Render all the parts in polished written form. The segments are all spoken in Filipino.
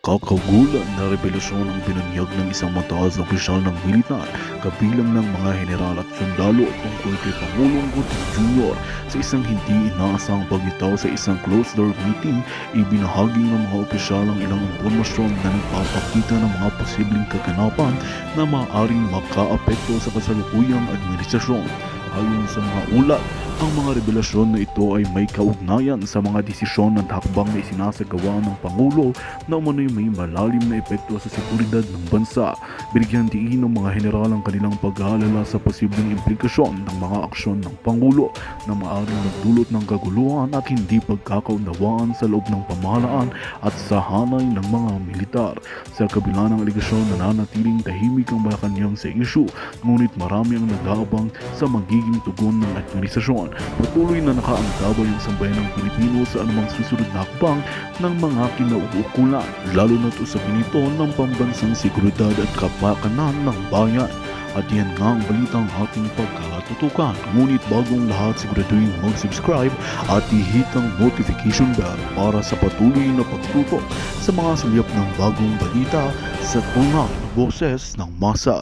Nakakagulat na revelasyon ang binunyag ng isang mataas na opisyal ng militar kabilang ng mga general at sundalo tungkol kay Pangulong Duterte Jr. Sa isang hindi inaasang pagbitaw sa isang closed-door meeting, ibinahagi ng mga opisyal ang ilang impormasyon na nagpapakita ng mga posibleng kaganapan na maaaring makaapekto sa kasalukuyang administrasyon. Ayon sa mga ulat, ang mga revelasyon na ito ay may kaugnayan sa mga desisyon at hakbang na isinasagawa ng Pangulo na umano'y may malalim na epekto sa seguridad ng bansa. Binigyan diin ng mga general ang kanilang pag-aalala sa posibleng implikasyon ng mga aksyon ng Pangulo na maaaring magdulot ng kaguluhan at hindi pagkakaunawaan sa loob ng pamahalaan at sa hanay ng mga militar. Sa kabila ng aligasyon na nanatiling tahimik ang Malacanang sa isyu, ngunit marami ang nag-aabang sa magiging tugon ng administrasyon. Patuloy na nakaantabay ang sambayan ng Pilipino sa anumang susunod na hakbang ng mga kinauukulan, lalo na't usapin ito ng pambansang seguridad at kapakanan ng bayan. At yan nga ang balitang ating pagkatutukan. Ngunit bagong lahat, siguraduhin mag-subscribe at i-hit ang notification bell para sa patuloy na pagtutok sa mga sulyap ng bagong balita sa tunay na boses ng masa.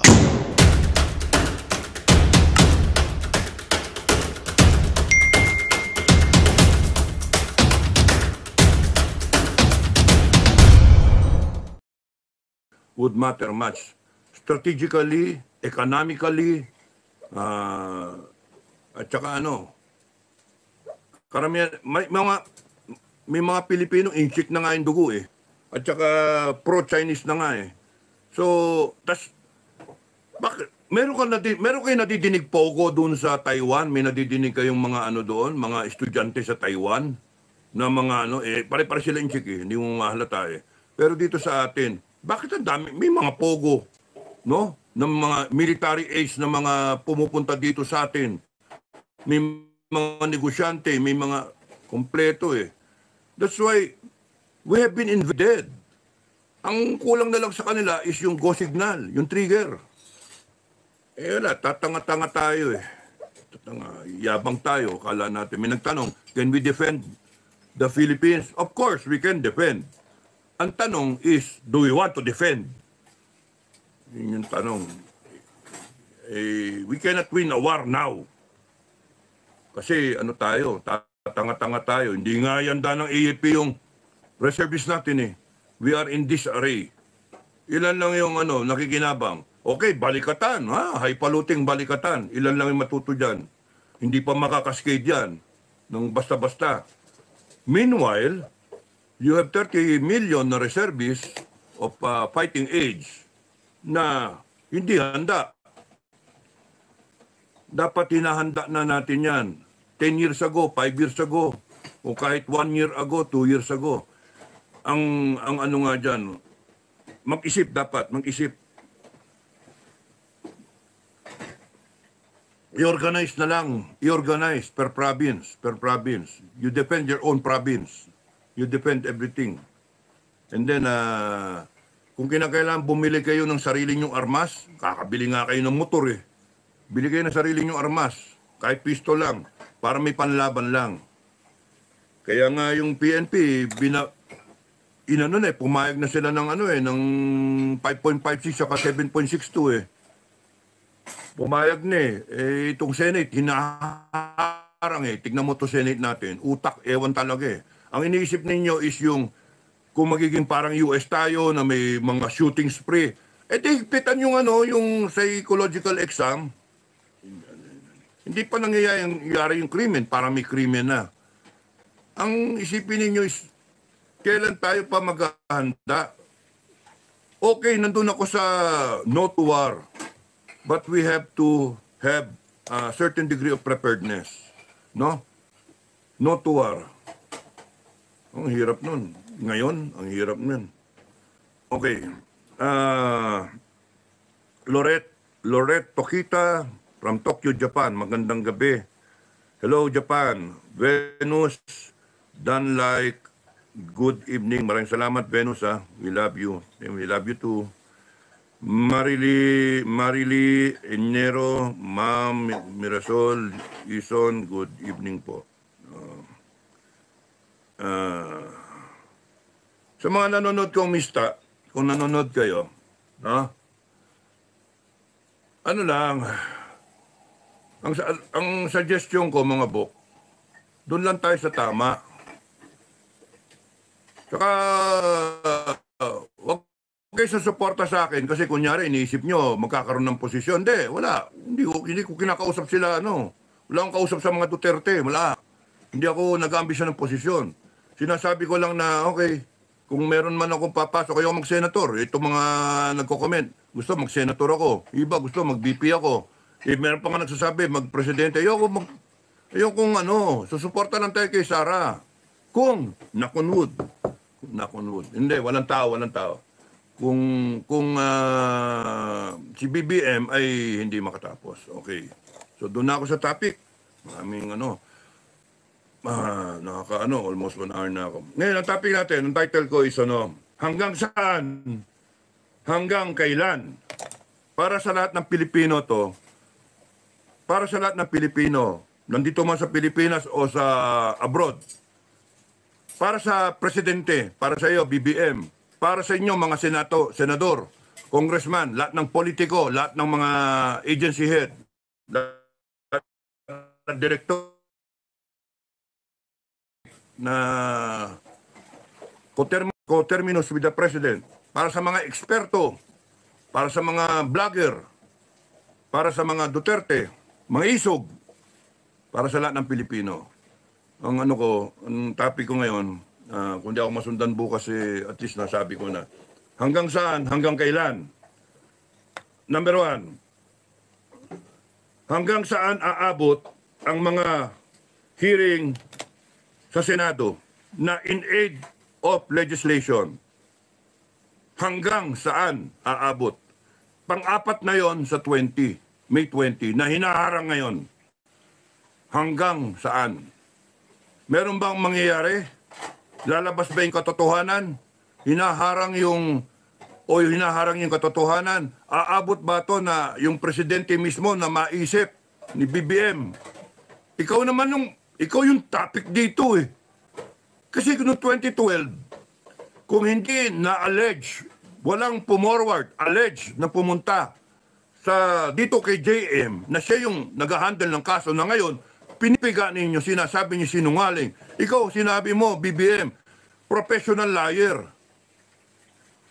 Would matter much strategically, economically, at saka karamihan, may mga Pilipino inchik na nga yung dugo at saka pro-Chinese na nga So, bakit? Meron kayo nadidinig pogo doon sa Taiwan? May nadidinig kayong mga doon, mga estudyante sa Taiwan na mga pare-pare sila inchik hindi mo mahalata Pero dito sa atin, bakit ang dami? May mga pogo, no? Ng mga military age na mga pumupunta dito sa atin. May mga negosyante, may mga kompleto That's why we have been invaded. Ang kulang na lang sa kanila is yung go signal, yung trigger. Wala, tatanga-tanga tayo Yabang tayo, kala natin. May nagtanong, can we defend the Philippines? Of course, we can defend. Ang tanong is, do we want to defend? Yun yung tanong. We cannot win a war now. Kasi tayo, tanga-tanga tayo. Hindi nga yanda ng AFP yung reservists natin We are in disarray. Ilan lang yung nakikinabang. Okay, balikatan. Highfalutin balikatan. Ilan lang yung matuto dyan. Hindi pa makakaskade yan ng basta-basta. Meanwhile, you have 30 million na reservists of fighting age na hindi handa. Dapat hinahanda na natin yan. 10 years ago, 5 years ago, o kahit 1 year ago, 2 years ago. Ang nga dyan, mag-isip dapat, mag-isip. I-organize na lang, i-organize per province, per province. You defend your own province. You defend everything. And then, kung kinakailangan bumili kayo ng sarili nyong armas, kakabili nga kayo ng motor Bili kayo ng sarili nyong armas, kahit pistol lang, para may panlaban lang. Kaya nga yung PNP, pumayag na sila ng ng 5.56 saka 7.62 Pumayag na itong Senate, hinaharang Tignan mo to Senate natin, utak, ewan talaga Ang iniisip ninyo is yung kung magiging parang US tayo na may mga shooting spree. Higpitan yung yung psychological exam. Hindi pa nangyayari yung krimen para may krimen na. Ang isipin ninyo is kailan tayo pa maghahanda? Okay, nandun ako sa no to war. But we have to have a certain degree of preparedness. No? No to war. Ang hirap nun. Ngayon, ang hirap nun. Okay. Lorette Tokita from Tokyo, Japan. Magandang gabi. Hello, Japan. Venus Danlike. Good evening. Maraming salamat, Venus. We love you. We love you too. Marily Enero, Ma'am Mirasol, Ison, good evening po. Sa mga nanonood kong mista, kung nanonood kayo, no? Ano lang, ang suggestion ko mga bok, doon lang tayo sa tama. Saka, wag kayo susuporta sa akin kasi kunyari iniisip nyo magkakaroon ng posisyon. Hindi, wala. Hindi ko kinakausap sila, ano. Wala akong kausap sa mga Duterte, wala. Hindi ako nag-ambisyon ng posisyon. Sinasabi ko lang na, okay, kung meron man akong papasok, ayaw mag-senator. Ito mga nagko-comment, gusto mag-senator ako. Iba gusto mag-VP ako. Meron pa nga nagsasabi, mag-presidente. Ayokong susuporta lang tayo kay Sara. Kung, knock on wood. Hindi, walang tao. Kung si BBM ay hindi makatapos. Okay. So doon na ako sa topic. Maraming almost 1 hour na ako. Ngayon, ang topic natin, ang title ko is hanggang saan? Hanggang kailan? Para sa lahat ng Pilipino to, para sa lahat ng Pilipino, nandito man sa Pilipinas o sa abroad, para sa presidente, para sa iyo, BBM, para sa inyo, mga senador, congressman, lahat ng politiko, lahat ng mga agency head, lahat ng director, na coterminous with the president, para sa mga eksperto, para sa mga vlogger, para sa mga Duterte, mga isog, para sa lahat ng Pilipino. Ang topic ko ngayon, kung di ako masundan bukas, at least nasabi ko na. Hanggang saan? Hanggang kailan? Number 1, hanggang saan aabot ang mga hearing sa Senado na in aid of legislation? Hanggang saan aabot? Pang-apat na yon sa May 20, na hinaharang ngayon. Hanggang saan? Meron bang mangyayari? Lalabas ba yung katotohanan? Hinaharang yung katotohanan? Aabot ba to na yung presidente mismo na maisip ni BBM? Ikaw yung topic dito eh. Kasi noong 2012, kung hindi na-allege, walang pumorward, allege na pumunta dito kay JM na siya yung nag-handle ng kaso na ngayon, pinipiga ninyo, sinasabi niyo sinungaling. Ikaw, sinabi mo, BBM, professional liar.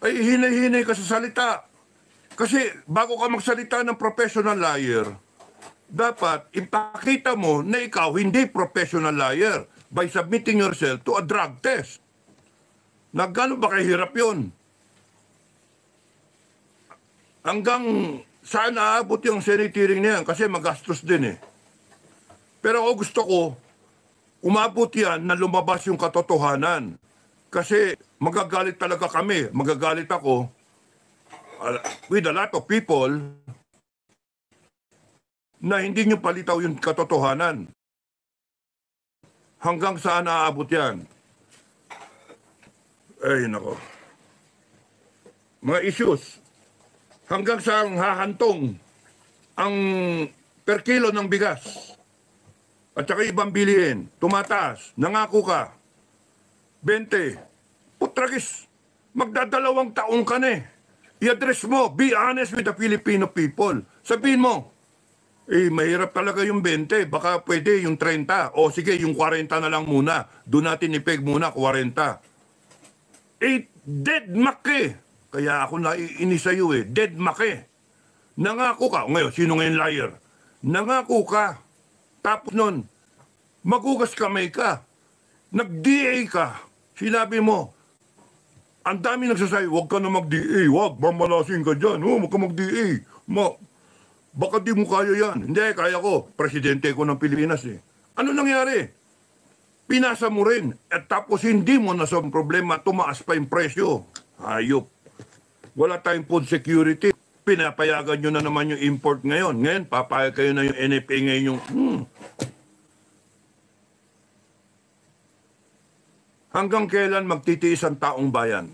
Ay, hinay-hinay ka sa salita. Kasi bago ka magsalita ng professional liar, dapat ipakita mo na ikaw hindi professional liar by submitting yourself to a drug test. Na gano'n ba kahirap yun? Hanggang saan aabot yung Senate hearing na yan? Kasi magastos din eh. Pero ako gusto ko, umabot yan na lumabas yung katotohanan. Kasi magagalit talaga kami, magagalit ako with a lot of people na hindi nyo palitaw yung katotohanan. Hanggang saan aabot yan? Ay, nako. Mga issues. Hanggang saan hahantong ang per kilo ng bigas at saka ibang bilihin. Tumataas. Nangako ka. 20. Putragis. Magdadalawang taong ka na eh. I-address mo. Be honest with the Filipino people. Sabihin mo, mahirap talaga yung 20. Baka pwede yung 30. O sige, yung 40 na lang muna. Doon natin ipeg muna, 40. Dead mac eh. Kaya ako naiinis sa'yo eh. Dead mac eh. Nangako ka. Ngayon, sino ngayon liar? Nangako ka. Tapos nun, magugas kamay ka. Nag-DA ka. Sinabi mo, ang dami nagsasabi, huwag ka na mag-DA. Huwag, mamalasin ka dyan. Huwag ka mag-DA. Baka di mo kaya yan. Hindi, kaya ko. Presidente ko ng Pilipinas eh. Ano nangyari? Pinasa mo rin. At tapos hindi mo na sa problema, tumaas pa yung presyo. Hayop. Wala tayong food security. Pinapayagan nyo na naman yung import ngayon. Ngayon, papayag kayo na yung NFA ngayon yung... Hanggang kailan magtitiis ang taong bayan?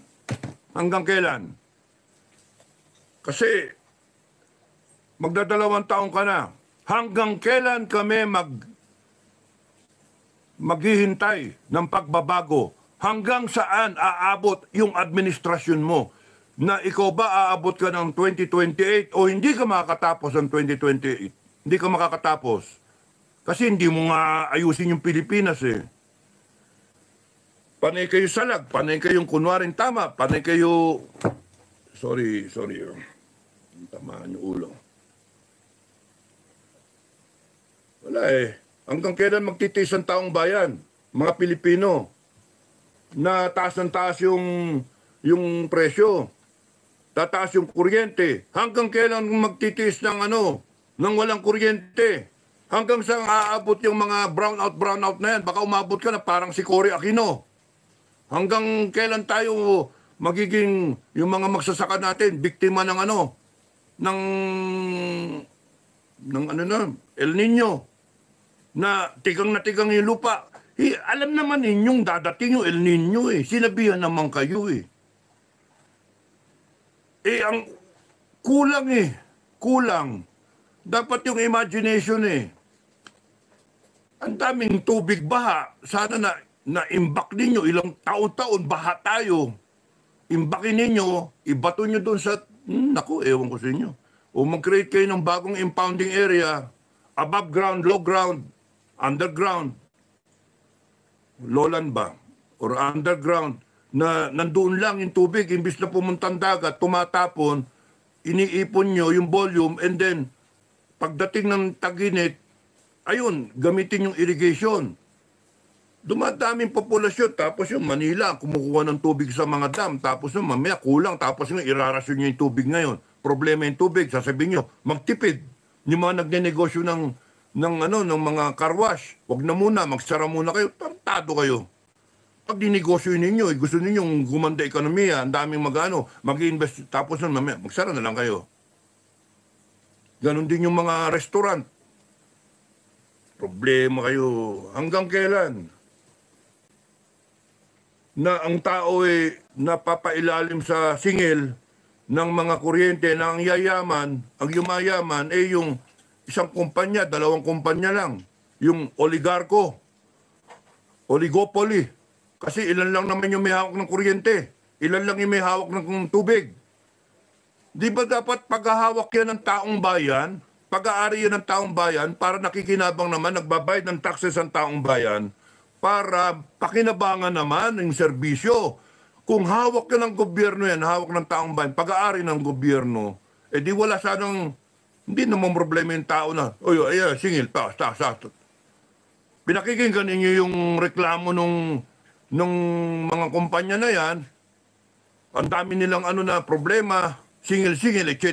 Hanggang kailan? Kasi magdadalawang taong ka na. Hanggang kailan kami maghihintay ng pagbabago? Hanggang saan aabot yung administrasyon mo? Na ikaw ba aabot ka ng 2028 o hindi ka makakatapos ng 2028? Hindi ka makakatapos. Kasi hindi mo nga ayusin yung Pilipinas eh. Panay kayo salag, panay kayong kunwaring tama, panay kayo... Sorry. Tamaan yung ulo. Wala eh. Hanggang kailan magtitiis ang taong bayan? Mga Pilipino. Na taas ng taas yung presyo. Tataas yung kuryente. Hanggang kailan magtitiis ng ng walang kuryente? Hanggang sa aabot yung mga brownout na yan. Baka umabot ka na parang si Cory Aquino. Hanggang kailan tayo magiging yung mga magsasaka natin biktima ng El Nino na tigang yung lupa. Alam naman ninyong dadating yung El Nino eh. Sinabihan naman kayo eh. Ang kulang eh. Kulang. Dapat yung imagination eh. Ang daming tubig baha. Sana na-imbak ninyo ilang taon-taon baha tayo. Imbakin ninyo, ibato nyo doon sa, ewan ko sa inyo. O mag-create kayo ng bagong impounding area, above ground, low ground, underground, lowland ba? Or underground, na nandoon lang yung tubig, imbis na pumuntang dagat, tumatapon, iniipon nyo yung volume, and then, pagdating ng tag-init, ayun, gamitin yung irrigation. Dumadaming populasyon, tapos yung Manila, kumukuha ng tubig sa mga dam, tapos yung mamaya kulang, tapos yung irarasyon nyo yung tubig ngayon. Problema yung tubig, sasabihin nyo, magtipid. Yung mga nagnenegosyo ng mga car wash, wag na muna, magsara muna kayo, tartado kayo. Pag dinegosyo ninyo, gusto ninyong gumanda ekonomiya, ang daming mag-invest, tapos nun mamaya, magsara na lang kayo. Ganon din yung mga restaurant. Problema kayo. Hanggang kailan? Na ang tao ay napapailalim sa singil ng mga kuryente na ang yayaman, ang yumayaman ay yung isang kumpanya, dalawang kumpanya lang. Yung oligarko, oligopoly. Kasi ilan lang naman yung may hawak ng kuryente. Ilan lang yung may hawak ng tubig. Di ba dapat paghahawak yan ng taong bayan, pag-aari yan ng taong bayan para nakikinabang naman, nagbabayad ng taxes ang taong bayan para pakinabangan naman ng serbisyo. Kung hawak ka ng gobyerno yan, hawak ng taong bayan, pag-aari ng gobyerno, di wala sanang, hindi naman problema yung tao na, singil, taas. Pinakikinggan ninyo yung reklamo nung mga kumpanya na yan, ang dami nilang problema, singil, etc.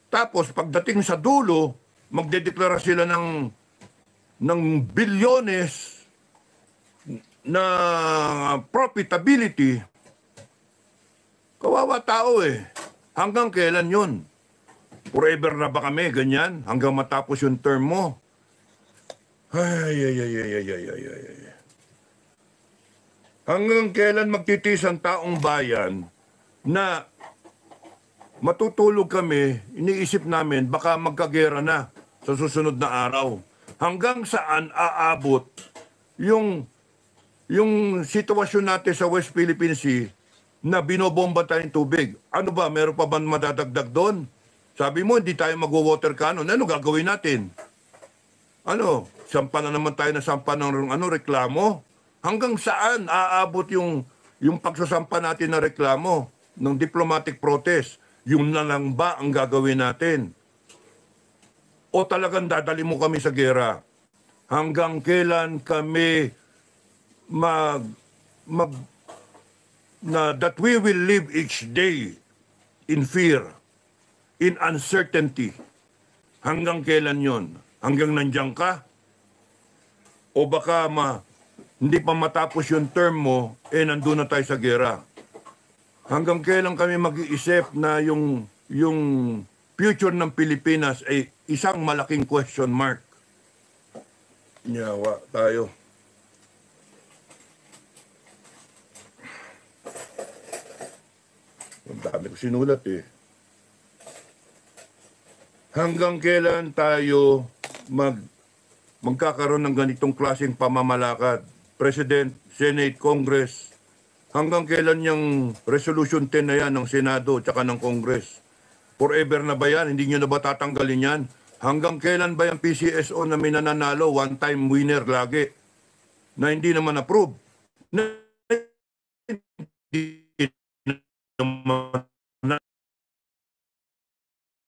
Tapos pagdating sa dulo, magdedeklara sila ng bilyones na profitability. Kawawa tao eh. Hanggang kailan yun? Forever na ba kami ganyan? Hanggang matapos yung term mo? Ay. Hanggang kailan magtitiis ang taong bayan na matutulog kami, iniisip namin, baka magkagera na sa susunod na araw. Hanggang saan aabot yung sitwasyon natin sa West Philippine Sea na binobomba tayong tubig? Ano ba, meron pa ba madadagdag doon? Sabi mo, hindi tayo mag-water cannon. Ano gagawin natin? Sampa na naman tayo ng reklamo? Hanggang saan aabot yung pagsasampa natin ng reklamo, ng diplomatic protest? Yung na lang ba ang gagawin natin? O talagang dadali mo kami sa gera? Hanggang kailan kami that we will live each day in fear, in uncertainty? Hanggang kailan yon? Hanggang nandiyan ka? O baka hindi pa matapos yung term mo, nandun na tayo sa gera? Hanggang kailan kami mag-iisip na yung future ng Pilipinas ay isang malaking question mark? Nyawa tayo. Ang dami ko sinulat eh. Hanggang kailan tayo magkakaroon ng ganitong klaseng pamamalakad? President, Senate, Congress, hanggang kailan yung Resolution 10 na yan ng Senado at ng Congress? Forever na ba yan? Hindi nyo na ba tatanggalin yan? Hanggang kailan ba yung PCSO na may nananalo, one-time winner lagi, na hindi naman approve? Na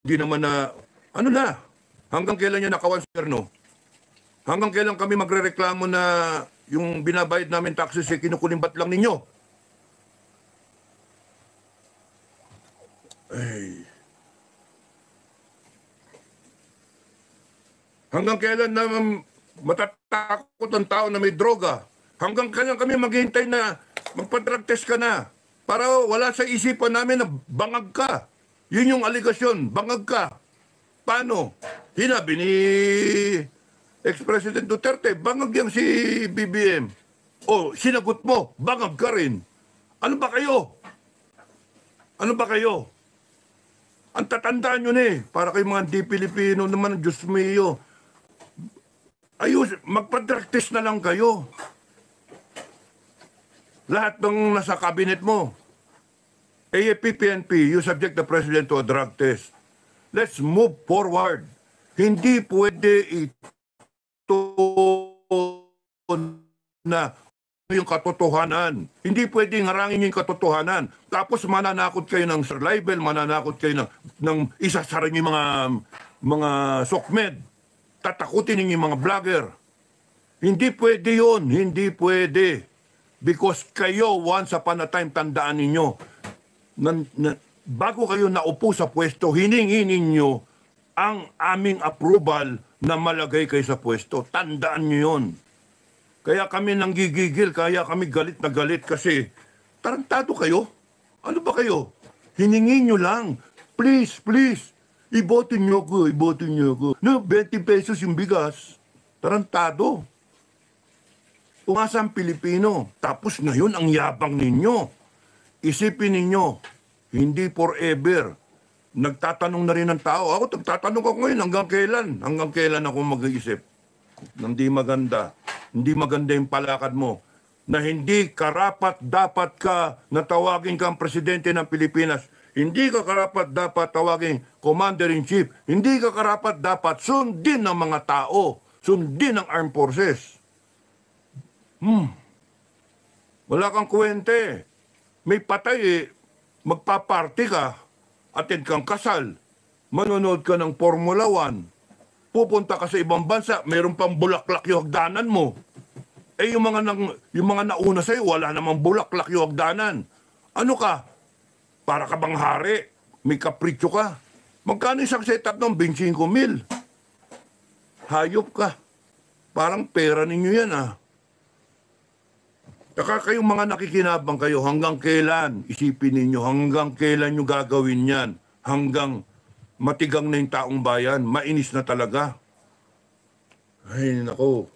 hindi naman na, ano na, hanggang kailan nyo nakawan, sir, no? Hanggang kailan kami magrereklamo na yung binabayad namin taxes, kinukulimbat lang ninyo? Ay. Hanggang kailan na matatakot ang tao na may droga? Hanggang kailan kami maghihintay na magpa-drug test ka na? Para wala sa isipan namin na bangag ka. Yun yung aligasyon, bangag ka. Paano? Hinabi ni ex-President Duterte, bangag yang si BBM. O, sinagot mo, bangag ka rin. Ano ba kayo? Ano ba kayo? Ang tatandaan nyo na eh, para kay mga di-Pilipino naman, Diyos mio. Ayos, magpa-drug test na lang kayo. Lahat ng nasa cabinet mo. AFP, PNP, you subject the President to a drug test. Let's move forward. Hindi pwede ito na yung katotohanan. Hindi pwedeng harangin yung katotohanan. Tapos mananakot kayo ng Sir Libel, mananakot kayo ng isasara yung mga sokmed. Tatakutin ninyo yung mga vlogger. Hindi pwede yun. Hindi pwede. Because kayo, once upon a time, tandaan ninyo, bago kayo naupo sa pwesto, hiningi ninyo ang aming approval na malagay kayo sa pwesto. Tandaan nyo yun. Kaya kami nanggigigil, kaya kami galit na galit kasi tarantado kayo. Ano ba kayo? Hiningi nyo lang. Please, please. Iboto nyo ko, iboto nyo ko. No, 20 pesos yung bigas. Tarantado. Umasa ang Pilipino. Tapos ngayon ang yabang ninyo. Isipin ninyo, hindi forever. Nagtatanong na rin ng tao. Ako, nagtatanong ako ngayon, hanggang kailan? Hanggang kailan ako mag-iisip? Hindi maganda. Hindi maganda yung palakad mo. Na hindi karapat dapat ka na tawagin kang presidente ng Pilipinas. Hindi ka karapat dapat tawagin commander-in-chief. Hindi ka karapat dapat sundin ng mga tao. Sundin ng armed forces. Wala kang kwente. May patay eh. Magpaparty ka. Attend kang kasal. Manonood ka ng Formula 1. Pupunta ka sa ibang bansa. Mayroon pang bulaklak yung hagdanan mo. Eh yung mga nauna sa'yo, wala namang bulaklak yung hagdanan. Ano ka? Para ka bang hari? May kapritsyo ka. Magkano isang setup ng 25,000? Hayop ka. Parang pera ninyo yan ah. Saka kayong mga nakikinabang kayo, hanggang kailan, isipin ninyo, hanggang kailan nyo gagawin yan? Hanggang matigang na yung taong bayan, mainis na talaga. Ay, nako.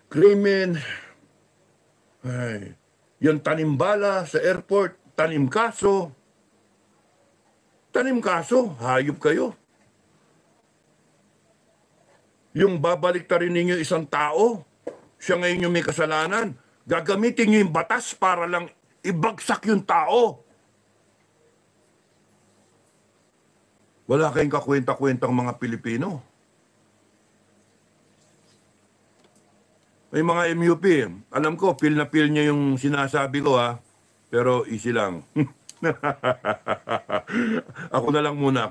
Krimen. Ay, yung tanimbala sa airport, tanim kaso. Tanim kaso, hayop kayo. Yung babalik ta rin ninyo isang tao, siya ngayon yung may kasalanan. Gagamitin niyo yung batas para lang ibagsak yung tao. Wala kayong kakwenta-kwentang mga Pilipino. May mga MUP. Alam ko, feel na feel niya yung sinasabi ko ha. Pero easy lang. Ako na lang muna.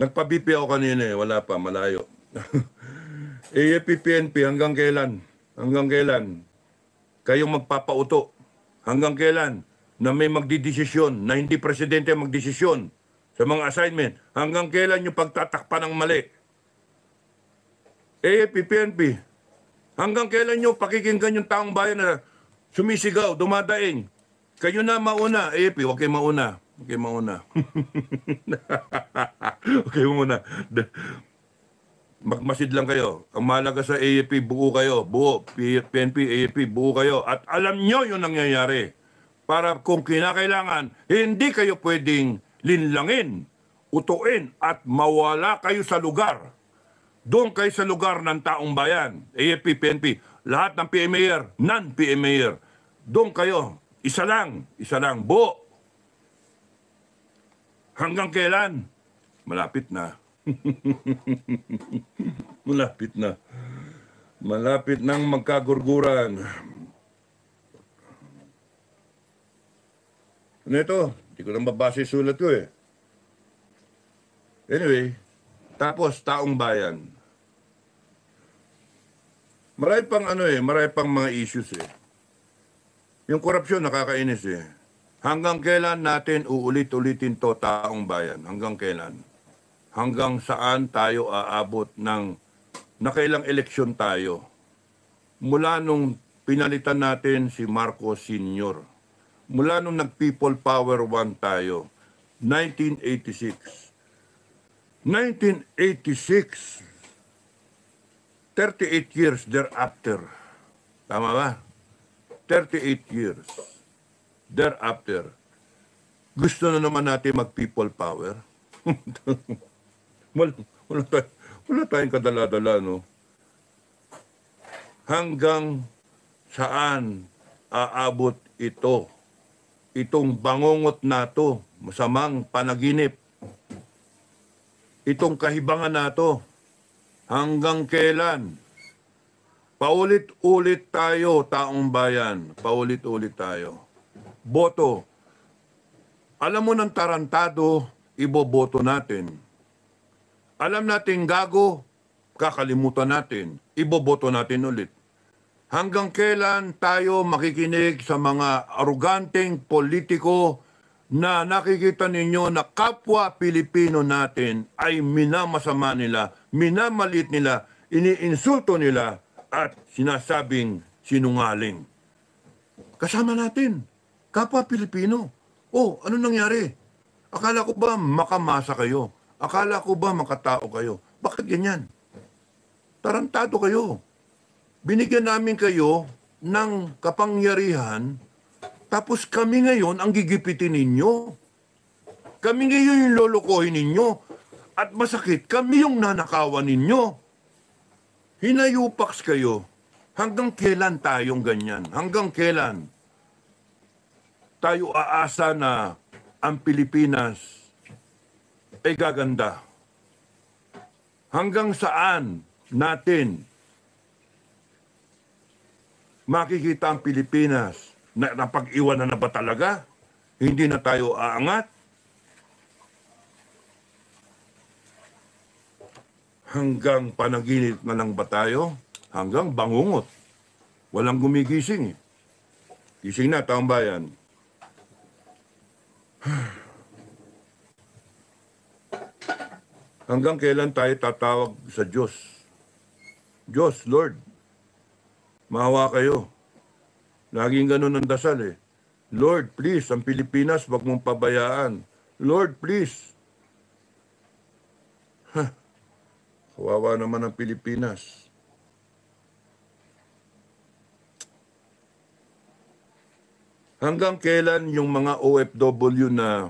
Nagpa-BP ako kanina eh. Wala pa, malayo. AFP, PNP, hanggang kailan? Hanggang kailan? Kayong magpapauto. Hanggang kailan? Na may magdidesisyon, na hindi presidente magdesisyon sa mga assignment. Hanggang kailan yung pagtatakpan ng mali? AFP, PNP, hanggang kailan yung pakikinggan yung taong bayan na sumisigaw, dumadaing? Kayo na mauna. AFP, okay mauna. Okay mauna. Okay muna. Magmasid lang kayo. Ang mahalaga sa AFP, buo kayo. Buo. PNP, AFP, buo kayo. At alam nyo yung nangyayari. Para kung kinakailangan, hindi kayo pwedeng linlangin, utuin, at mawala kayo sa lugar. Doon kayo sa lugar ng taong bayan, AFP, PNP, lahat ng PMAR, non-PMAR, doon kayo, isa lang, buo. Hanggang kailan? Malapit na. Malapit na. Malapit nang magkagurguran. Ano ito? Hindi ko lang mabasa yung sulat ko eh. Anyway, tapos taong bayan. Marami pang marami pang mga issues eh. Yung korupsyon nakakainis eh. Hanggang kailan natin uulit-ulitin to taong bayan? Hanggang kailan? Hanggang saan tayo aabot ng nakailang eleksyon tayo? Mula nung pinalitan natin si Marcos Sr. Mula nung nag-People Power 1 tayo, 1986. 1986, 38 years thereafter. Tama ba? 38 years thereafter. Gusto na naman natin mag-people power. wala tayong kadala-dala, no? Hanggang saan aabot ito? Itong bangungot na to, masamang panaginip. Itong kahibangan na to, hanggang kailan? Paulit-ulit tayo, taong bayan. Paulit-ulit tayo. Boto. Alam mo ng tarantado, iboboto natin. Alam natin gago, kakalimutan natin. Iboboto natin ulit. Hanggang kailan tayo makikinig sa mga aruganteng politiko na nakikita ninyo na kapwa Pilipino natin ay minamasama nila, minamalit nila, iniinsulto nila, at sinasabing sinungaling. Kasama natin, kapwa Pilipino. Oh, ano nangyari? Akala ko ba makamasa kayo? Akala ko ba makatao kayo? Bakit ganyan? Tarantado kayo. Binigyan namin kayo ng kapangyarihan, tapos kami ngayon ang gigipitin ninyo. Kami ngayon yung lolokohin ninyo. At masakit, kami yung nanakawan ninyo. Hinayupaks kayo. Hanggang kailan tayong ganyan? Hanggang kailan tayo aasa na ang Pilipinas ay gaganda? Hanggang saan natin makikita ang Pilipinas na napag-iwanan na ba talaga? Hindi na tayo aangat? Hanggang panaginip na lang ba tayo? Hanggang bangungot. Walang gumigising eh. Gising na, taong bayan. Hanggang kailan tayo tatawag sa Diyos? Diyos, Lord, maawa kayo. Laging ganun ang dasal eh. Lord, please, ang Pilipinas, wag mong pabayaan. Lord, please. Kawawa naman ang Pilipinas. Hanggang kailan yung mga OFW na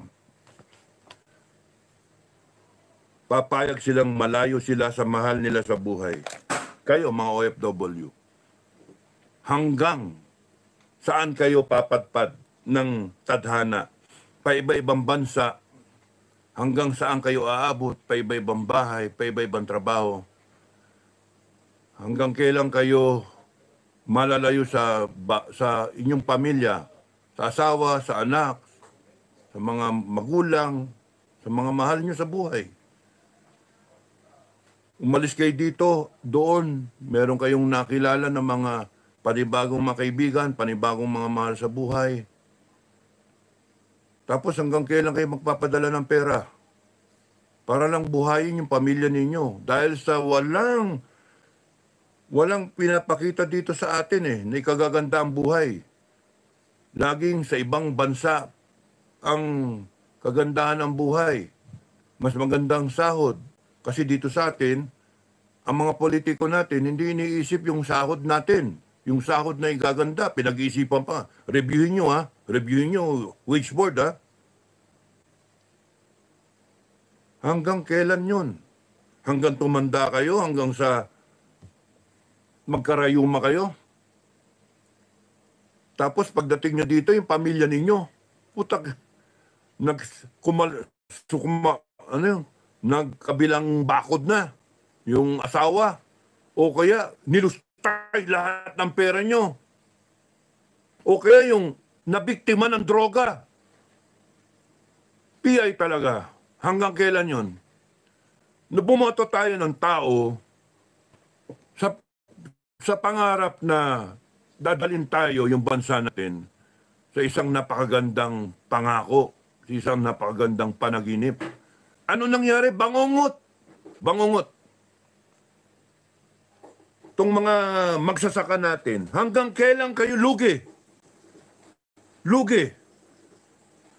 papayag silang malayo sila sa mahal nila sa buhay? Kayo, mga OFW. Hanggang saan kayo papadpad ng tadhana? Paiba-ibang bansa. Hanggang saan kayo aabot? Paiba-ibang bahay, paiba-ibang trabaho. Hanggang kailan kayo malalayo sa inyong pamilya, sa asawa, sa anak, sa mga magulang, sa mga mahal nyo sa buhay? Umalis kayo dito, doon, meron kayong nakilala ng mga panibagong mga kaibigan, panibagong mga mahal sa buhay. Tapos hanggang kailan kayo magpapadala ng pera? Para lang buhayin yung pamilya ninyo. Dahil sa walang pinapakita dito sa atin eh, na ikagaganda ang buhay. Laging sa ibang bansa ang kagandahan ng buhay. Mas magandang sahod. Kasi dito sa atin, ang mga politiko natin, hindi iniisip yung sahod natin. Yung sahod na igaganda, pinag-iisipan pa. Reviewin nyo ha. Reviewin nyo, wage board ha. Hanggang kailan yun? hanggang tumanda kayo, hanggang sa magkarayuma kayo. Tapos pagdating nyo dito, yung pamilya ninyo, putak, nagkabilang bakod na yung asawa. O kaya nilustay lahat ng pera nyo. O kaya yung nabiktima ng droga. PI talaga. Hanggang kailan yon? Bumoto tayo ng tao sa pangarap na dadalhin tayo yung bansa natin sa isang napakagandang pangako, sa isang napakagandang panaginip. Ano nangyari? Bangungot. Bangungot. Itong mga magsasaka natin, hanggang kailan kayo lugi? Lugi.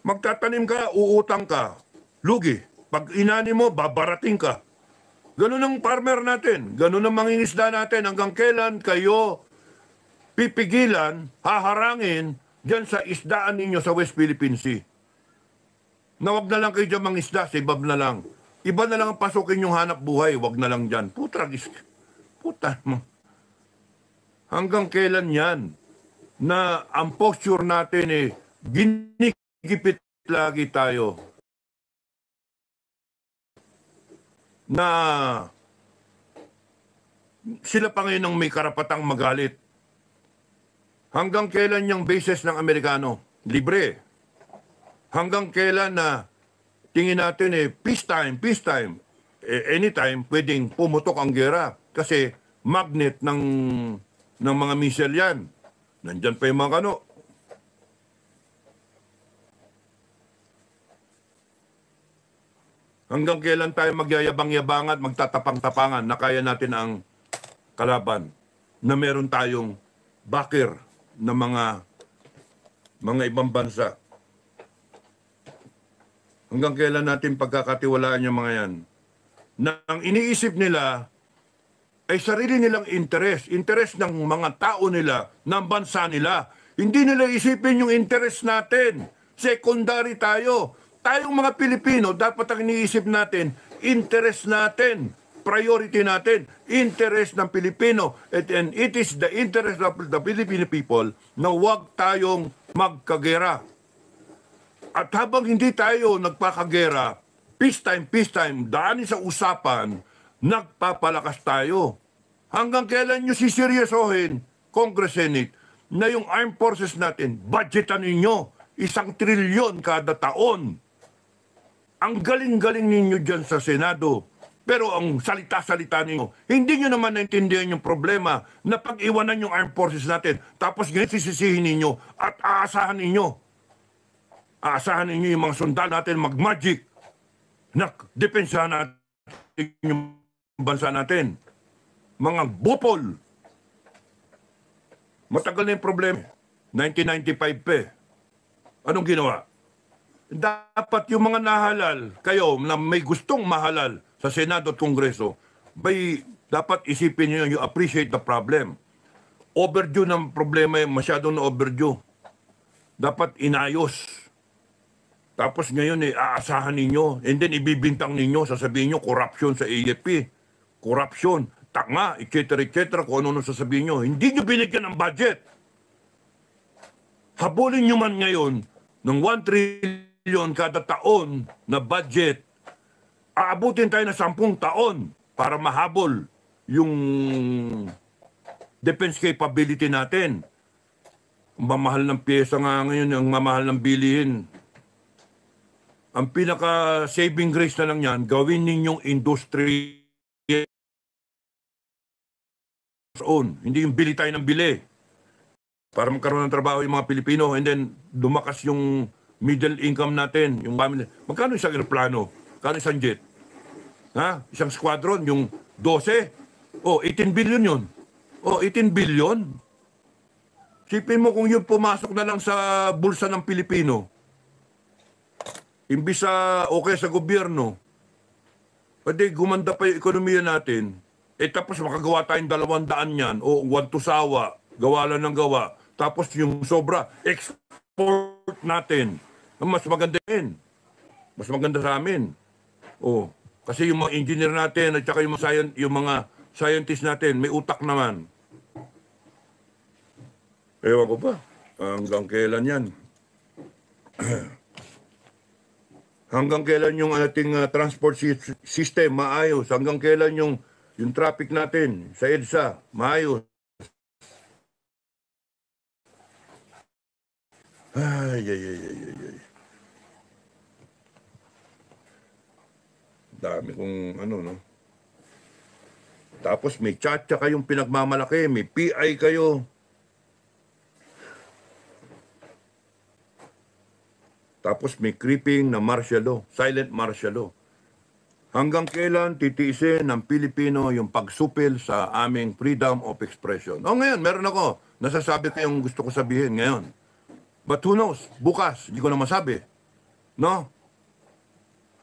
Magtatanim ka, uutang ka. Lugi. Pag inani mo, babarating ka. Ganun ang farmer natin. Ganun ang mangingisda natin. Hanggang kailan kayo pipigilan, haharangin dyan sa isdaan ninyo sa West Philippine Sea? Na wag na lang kayo dyan mangisda, sa ibab na lang. Iba na lang ang pasukin yung hanap buhay, wag na lang dyan. Putragis. Puta mo. Hanggang kailan yan? Na ang posture natin ginikipit lagi tayo. Na sila pa ngayon ang may karapatang magalit. Hanggang kailan yung bases ng Amerikano? Libre. Hanggang kailan na tingin natin peace time, peace time. Anytime pwedeng pumutok ang gera kasi magnet ng mga missile yan. Nandyan pa yung mga kano. Hanggang kailan tayo magyayabang-yabang at magtatapang-tapangan na kaya natin ang kalaban na meron tayong backer na mga ibang bansa. Hanggang kailan natin pagkakatiwalaan yung mga yan? Na ang iniisip nila ay sarili nilang interes ng mga tao nila, ng bansa nila. Hindi nila isipin yung interes natin. Secondary tayo. Tayong mga Pilipino, dapat ang iniisip natin, interes natin, priority natin, interes ng Pilipino. And it is the interest of the Filipino people na huwag tayong magkagera. At habang hindi tayo nagpakagera, peace time, daanin sa usapan, nagpapalakas tayo. Hanggang kailan nyo siseryosohin, Congress, Senate, na yung armed forces natin, budgetan ninyo, 1 trilyon kada taon. Ang galing-galing ninyo dyan sa Senado. Pero ang salita-salita ninyo, hindi nyo naman naintindihan yung problema na pag-iwanan yung armed forces natin, tapos ngayon sisisihin ninyo at aasahan ninyo. Aasahan ninyo yung mga sundalo natin mag-magic. Depensahan natin yung bansa natin. Mga bupol. Matagal na yung problema. 1995 pa. Anong ginawa? Dapat yung mga nahalal, kayo na may gustong mahalal sa Senado at Kongreso, dapat isipin nyo you appreciate the problem. Overdue ng problema, masyadong na overdue. Dapat inayos. Tapos ngayon aasahan ninyo, and then ibibintang ninyo, sasabihin nyo, corruption sa AFP, corruption, tanga, etc., kung ano sasabihin nyo. Hindi nyo binigyan ng budget. Habulin nyo man ngayon ng 1 trillion kada taon na budget, aabutin tayo na 10 taon para mahabol yung defense capability natin. Ang mamahal ng pyesa nga ngayon, ang mamahal ng bilihin. Ang pinaka-saving grace na lang yan, gawin ninyong industry own. Hindi yung bili tayo ng bili. Para magkaroon ng trabaho yung mga Pilipino and then lumakas yung middle income natin, yung family. Magkano isang aeroplano? Magkano isang jet? Ha? Isang squadron, yung 12? 18 billion yun. 18 billion? Sipin mo kung yun pumasok na lang sa bulsa ng Pilipino. Imbis sa okay sa gobyerno, pwede gumanda pa yung ekonomiya natin. Tapos makagawa tayong 200 yan, o 1 sawa, gawa lang ng gawa. Tapos yung sobra, export natin. Mas maganda yun. Mas maganda sa amin. Kasi yung mga engineer natin at saka yung mga scientist natin, may utak naman. Ewan ko ba? Hanggang kailan yan? Hanggang kailan yung ating transport system maayos? Hanggang kailan yung traffic natin sa EDSA maayos? Ay, ay, ay, ay, ay, ay. Dami kong ano, no? Tapos may tiyatsa kayong pinagmamalaki, may PI kayo. Tapos may creeping na martial law, silent martial law. Hanggang kailan titiisin ng Pilipino yung pagsupil sa aming freedom of expression? O ngayon, meron ako. Nasasabi ko yung gusto ko sabihin ngayon. But who knows? Bukas, hindi ko na masabi. No?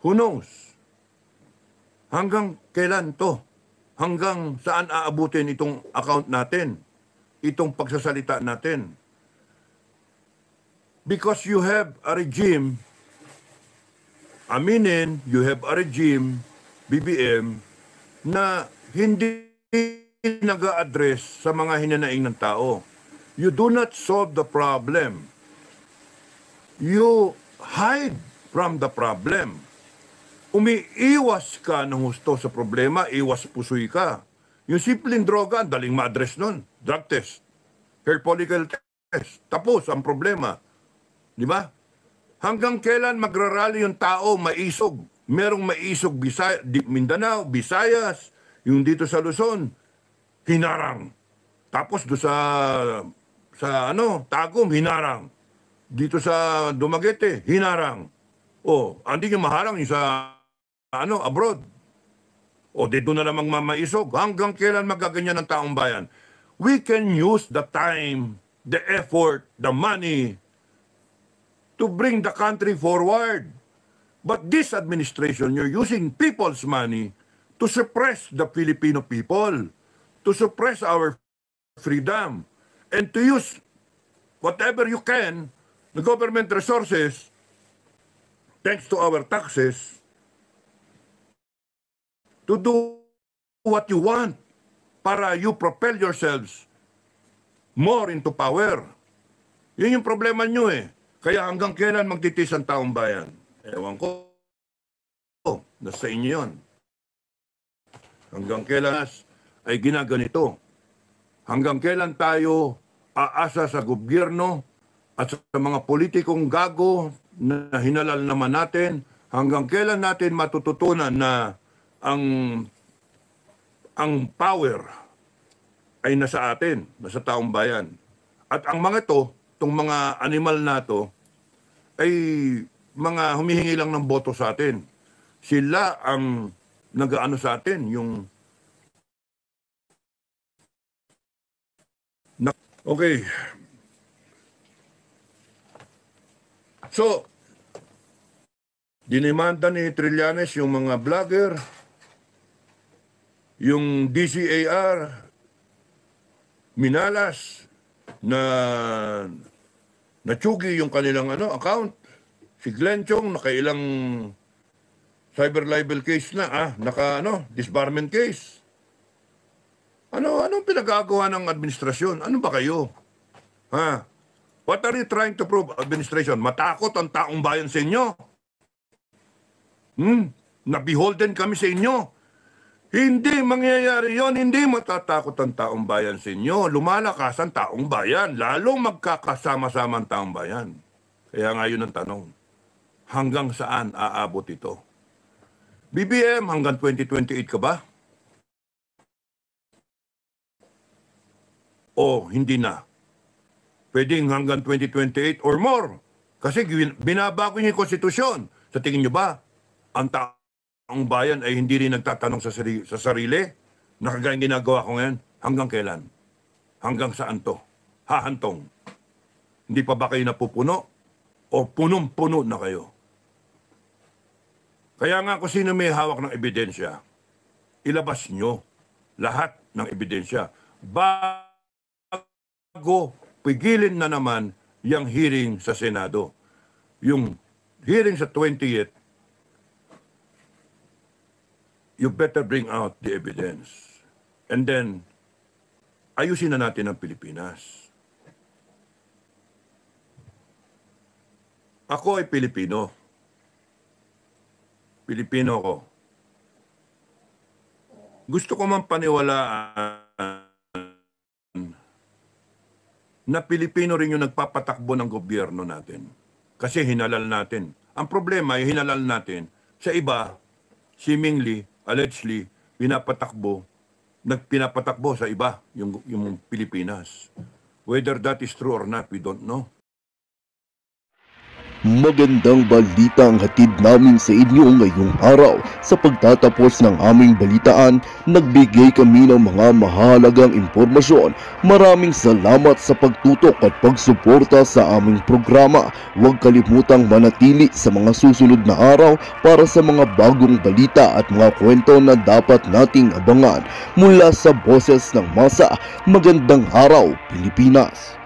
Who knows? Hanggang kailan to? Hanggang saan aabutin itong account natin? Itong pagsasalita natin? Because you have a regime, aminin, you have a regime, BBM, na hindi nag-a-address sa mga hinanaing ng tao. You do not solve the problem. You hide from the problem. Umiiwas ka ng husto sa problema, iwas pusoy ka. Yung simpleng droga, daling ma-address nun. Drug test, hair follicle test, tapos ang problema. Di ba? Hanggang kailan magrarally yung tao maisog? Merong maisog Mindanao, Visayas, yung dito sa Luzon, hinarang. Tapos do sa Tagum, hinarang. Dito sa Dumaguete, hinarang. O, hindi nyo maharang yung sa abroad. O, dito na namang mamaisog. Hanggang kailan magaganyan ng taong bayan? We can use the time, the effort, the money, to bring the country forward. But this administration, you're using people's money to suppress the Filipino people, to suppress our freedom, and to use whatever you can, the government resources, thanks to our taxes, to do what you want para you propel yourselves more into power. Yun yung problema nyo eh. Kaya hanggang kailan magtitis ang taong bayan? Ewan ko. Nasa inyo yun. Hanggang kailan ay ginaganito? Hanggang kailan tayo aasa sa gobyerno at sa mga politikong gago na hinalal naman natin? Hanggang kailan natin matututunan na ang power ay nasa atin, nasa taong bayan? At ang mga itong mga animal na to, ay mga humihingi lang ng boto sa atin. Sila ang nag-aano sa atin, Okay. So, dinimanda ni Trillanes yung mga vlogger, yung DCAR, minalas, natsugi yung kanilang account. Si Glenn Chong, nakailang cyber libel case na, disbarment case. Anong pinagagawa ng administrasyon? Ano ba kayo? What are you trying to prove, administration? Matakot ang taong bayan sa inyo? Na-beholden kami sa inyo? Hindi mangyayari yon, hindi matatakot ang taong bayan sa inyo. Lumalakas ang taong bayan, lalong magkakasama-sama ang taong bayan. Kaya nga yun ang tanong, hanggang saan aabot ito? BBM, hanggang 2028 ka ba? O hindi na? Pwedeng hanggang 2028 or more. Kasi binabago niyo yung konstitusyon. Sa tingin niyo ba, ang ang bayan ay hindi rin nagtatanong sa sarili na kagaya ginagawa ko ngayon? Hanggang kailan? Hanggang saan to? Hahantong. Hindi pa ba kayo napupuno? O punong-puno na kayo? Kaya nga kung sino may hawak ng ebidensya, ilabas nyo lahat ng ebidensya bago pigilin na naman yung hearing sa Senado. Yung hearing sa 20th, you better bring out the evidence. And then, ayusin na natin ang Pilipinas. Ako ay Pilipino. Pilipino ko. Gusto ko man paniwalaan na Pilipino rin yung nagpapatakbo ng gobyerno natin. Kasi hinalal natin. Ang problema ay hinalal natin. Sa iba, seemingly, allegedly, pinapatakbo sa iba, yung Pilipinas. Whether that is true or not, we don't know. Magandang balita ang hatid namin sa inyo ngayong araw. Sa pagtatapos ng aming balitaan, nagbigay kami ng mga mahalagang impormasyon. Maraming salamat sa pagtutok at pagsuporta sa aming programa. Huwag kalimutang manatili sa mga susunod na araw para sa mga bagong balita at mga kwento na dapat nating abangan. Mula sa Boses ng Masa, magandang araw Pilipinas!